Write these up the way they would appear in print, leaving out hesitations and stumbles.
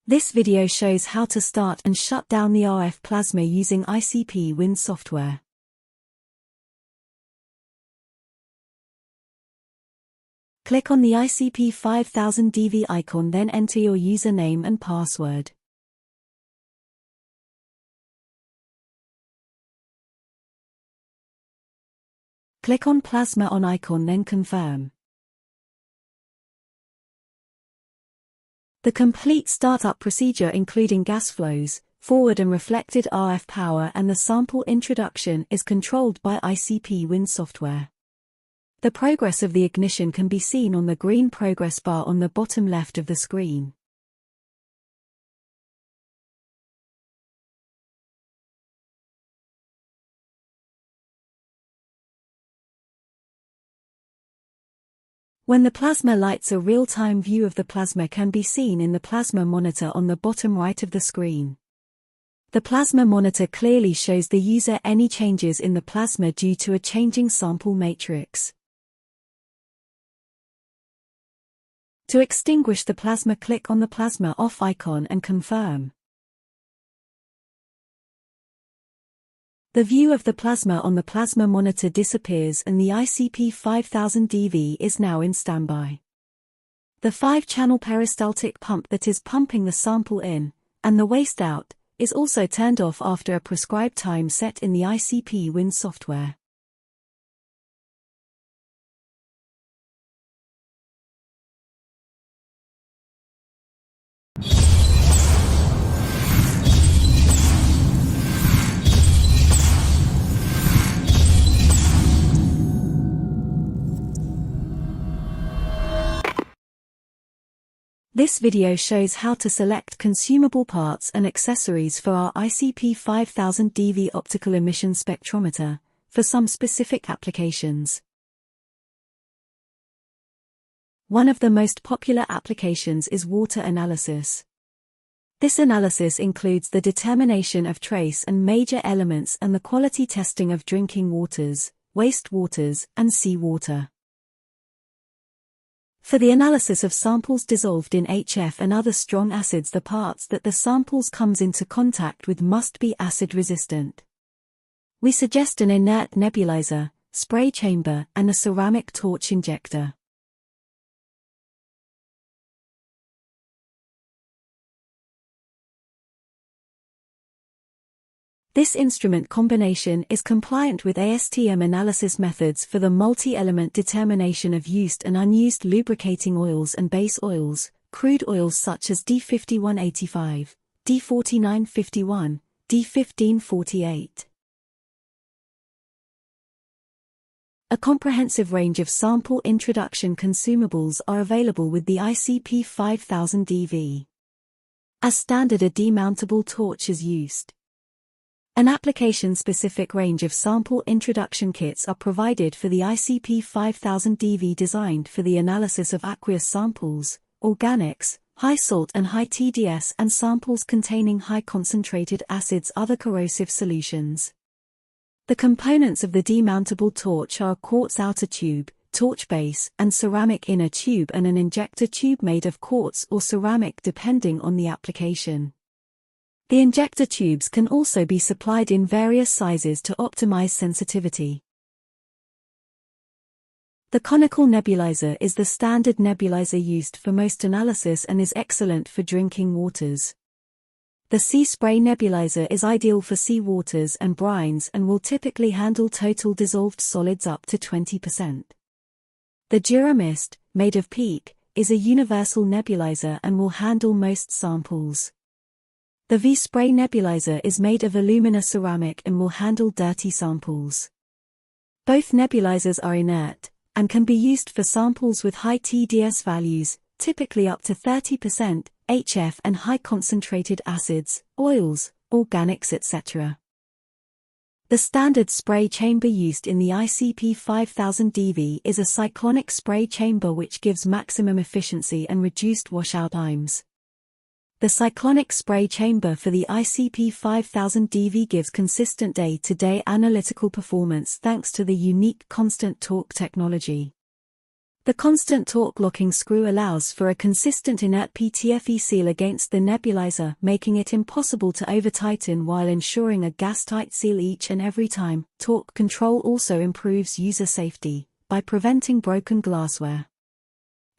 This video shows how to start and shut down the RF plasma using ICP-OES software. Click on the ICP-5000DV icon, then enter your username and password. Click on Plasma on icon, then confirm. The complete startup procedure, including gas flows, forward and reflected RF power, and the sample introduction, is controlled by ICP-OES software. The progress of the ignition can be seen on the green progress bar on the bottom left of the screen. When the plasma lights, a real-time view of the plasma can be seen in the plasma monitor on the bottom right of the screen. The plasma monitor clearly shows the user any changes in the plasma due to a changing sample matrix. To extinguish the plasma, click on the plasma off icon and confirm. The view of the plasma on the plasma monitor disappears and the ICP-5000DV is now in standby. The 5-channel peristaltic pump that is pumping the sample in, and the waste out, is also turned off after a prescribed time set in the ICP-OES software. This video shows how to select consumable parts and accessories for our ICP-5000DV optical emission spectrometer, for some specific applications. One of the most popular applications is water analysis. This analysis includes the determination of trace and major elements and the quality testing of drinking waters, wastewaters, and seawater. For the analysis of samples dissolved in HF and other strong acids, the parts that the samples comes into contact with must be acid resistant. We suggest an inert nebulizer, spray chamber, and a ceramic torch injector. This instrument combination is compliant with ASTM analysis methods for the multi-element determination of used and unused lubricating oils and base oils, crude oils such as D5185, D4951, D1548. A comprehensive range of sample introduction consumables are available with the ICP-5000DV. As standard, a demountable torch is used. An application-specific range of sample introduction kits are provided for the ICP-5000DV, designed for the analysis of aqueous samples, organics, high salt and high TDS, and samples containing high concentrated acids, other corrosive solutions. The components of the demountable torch are a quartz outer tube, torch base, and ceramic inner tube, and an injector tube made of quartz or ceramic depending on the application. The injector tubes can also be supplied in various sizes to optimize sensitivity. The conical nebulizer is the standard nebulizer used for most analysis and is excellent for drinking waters. The sea spray nebulizer is ideal for sea waters and brines and will typically handle total dissolved solids up to 20%. The Duramist, made of PEEK, is a universal nebulizer and will handle most samples. The V-spray nebulizer is made of alumina ceramic and will handle dirty samples. Both nebulizers are inert, and can be used for samples with high TDS values, typically up to 30%, HF, and high concentrated acids, oils, organics, etc. The standard spray chamber used in the ICP-5000DV is a cyclonic spray chamber, which gives maximum efficiency and reduced washout times. The cyclonic spray chamber for the ICP-5000DV gives consistent day-to-day analytical performance thanks to the unique constant torque technology. The constant torque locking screw allows for a consistent inert PTFE seal against the nebulizer, making it impossible to over-tighten while ensuring a gas-tight seal each and every time. Torque control also improves user safety by preventing broken glassware.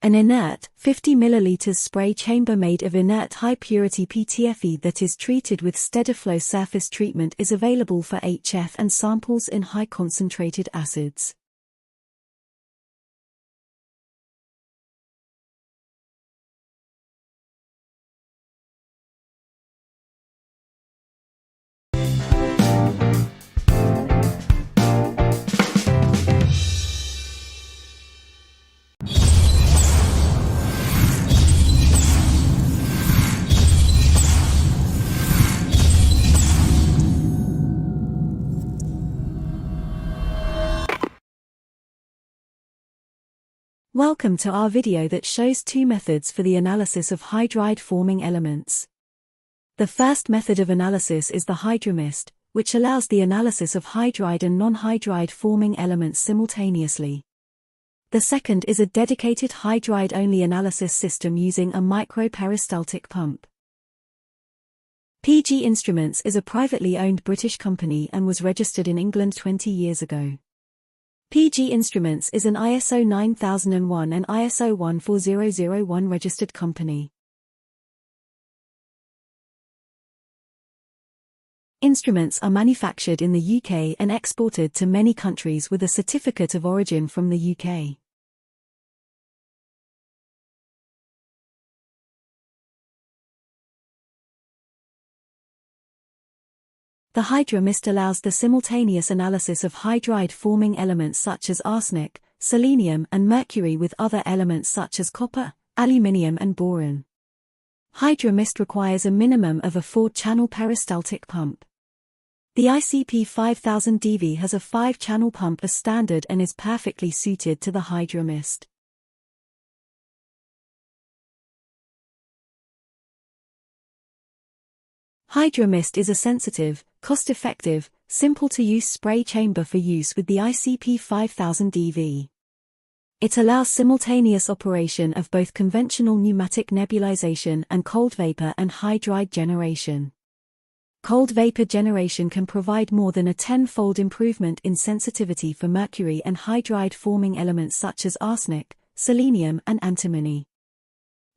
An inert, 50 ml spray chamber made of inert high-purity PTFE that is treated with SteadiFlow surface treatment is available for HF and samples in high-concentrated acids. Welcome to our video that shows two methods for the analysis of hydride forming elements. The first method of analysis is the hydromist, which allows the analysis of hydride and non-hydride forming elements simultaneously. The second is a dedicated hydride-only analysis system using a micro-peristaltic pump. PG Instruments is a privately owned British company and was registered in England 20 years ago. PG Instruments is an ISO 9001 and ISO 14001 registered company. Instruments are manufactured in the UK and exported to many countries with a certificate of origin from the UK. The hydromist allows the simultaneous analysis of hydride-forming elements such as arsenic, selenium and mercury with other elements such as copper, aluminium and boron. Hydromist requires a minimum of a 4-channel peristaltic pump. The ICP-5000DV has a 5-channel pump as standard and is perfectly suited to the hydromist. Hydromist is a sensitive, cost-effective, simple-to-use spray chamber for use with the ICP-5000DV. It allows simultaneous operation of both conventional pneumatic nebulization and cold vapor and hydride generation. Cold vapor generation can provide more than a 10-fold improvement in sensitivity for mercury and hydride-forming elements such as arsenic, selenium and antimony.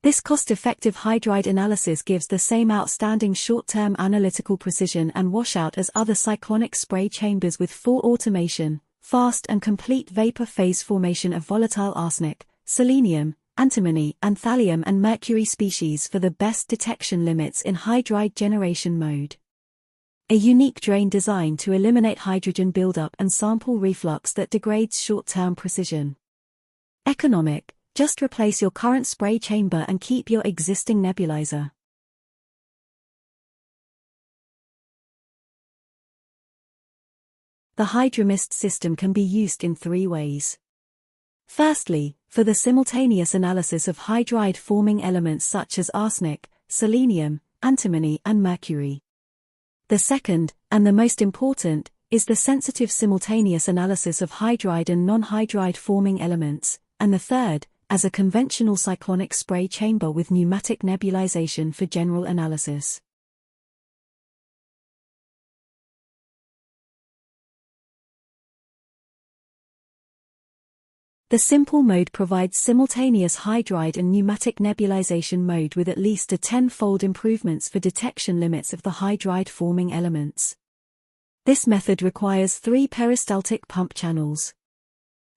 This cost-effective hydride analysis gives the same outstanding short-term analytical precision and washout as other cyclonic spray chambers with full automation, fast and complete vapor phase formation of volatile arsenic, selenium, antimony and thallium and mercury species for the best detection limits in hydride generation mode. A unique drain designed to eliminate hydrogen buildup and sample reflux that degrades short-term precision. Economic. Just replace your current spray chamber and keep your existing nebulizer. The hydromist system can be used in 3 ways. Firstly, for the simultaneous analysis of hydride-forming elements such as arsenic, selenium, antimony and mercury. The second, and the most important, is the sensitive simultaneous analysis of hydride and non-hydride forming elements, and the third, as a conventional cyclonic spray chamber with pneumatic nebulization for general analysis. The simple mode provides simultaneous hydride and pneumatic nebulization mode with at least a 10-fold improvements for detection limits of the hydride-forming elements. This method requires 3 peristaltic pump channels.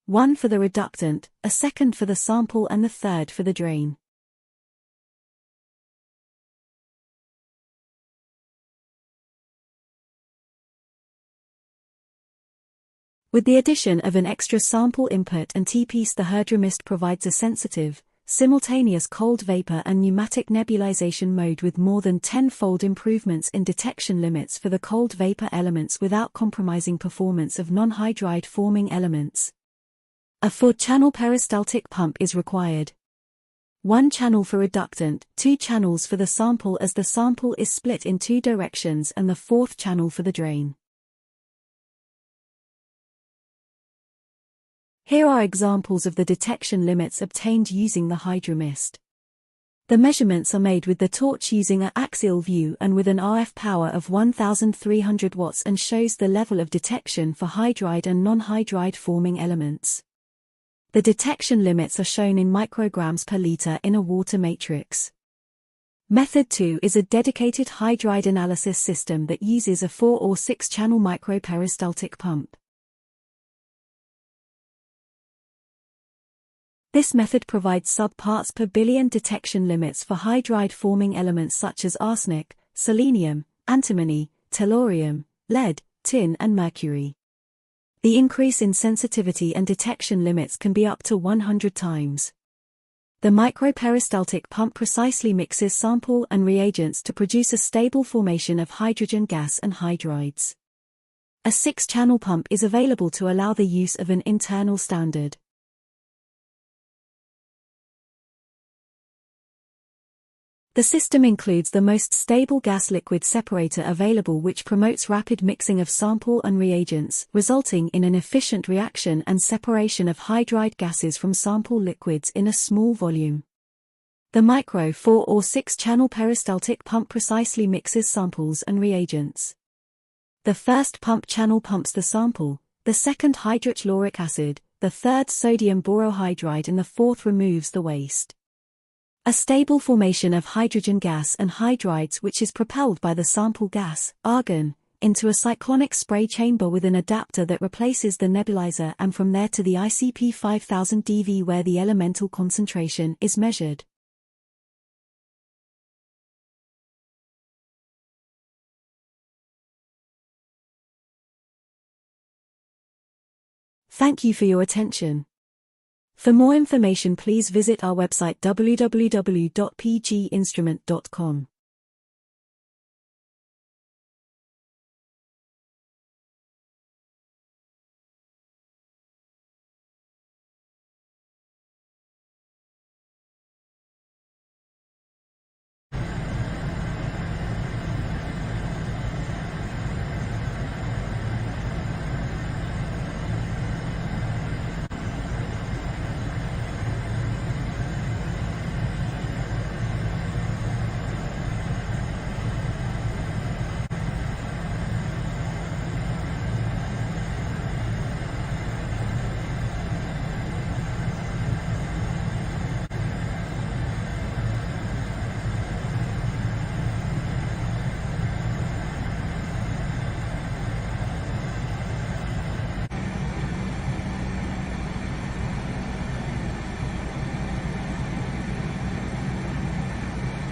1 for the reductant, a second for the sample and the third for the drain. With the addition of an extra sample input and T-piece, the hydromist provides a sensitive, simultaneous cold vapor and pneumatic nebulization mode with more than 10-fold improvements in detection limits for the cold vapor elements without compromising performance of non-hydride forming elements. A 4-channel peristaltic pump is required. 1 channel for reductant, 2 channels for the sample as the sample is split in 2 directions and the 4th channel for the drain. Here are examples of the detection limits obtained using the hydromist. The measurements are made with the torch using an axial view and with an RF power of 1300 watts and shows the level of detection for hydride and non-hydride forming elements. The detection limits are shown in micrograms per liter in a water matrix. Method 2 is a dedicated hydride analysis system that uses a 4 or 6 channel microperistaltic pump. This method provides sub-parts per billion detection limits for hydride-forming elements such as arsenic, selenium, antimony, tellurium, lead, tin and mercury. The increase in sensitivity and detection limits can be up to 100 times. The microperistaltic pump precisely mixes sample and reagents to produce a stable formation of hydrogen gas and hydrides. A 6-channel pump is available to allow the use of an internal standard. The system includes the most stable gas-liquid separator available, which promotes rapid mixing of sample and reagents, resulting in an efficient reaction and separation of hydride gases from sample liquids in a small volume. The micro 4 or 6 channel peristaltic pump precisely mixes samples and reagents. The first pump channel pumps the sample, the second hydrochloric acid, the third sodium borohydride and the fourth removes the waste. A stable formation of hydrogen gas and hydrides, which is propelled by the sample gas, argon, into a cyclonic spray chamber with an adapter that replaces the nebulizer, and from there to the ICP-5000DV where the elemental concentration is measured. Thank you for your attention. For more information, please visit our website www.pginstrument.com.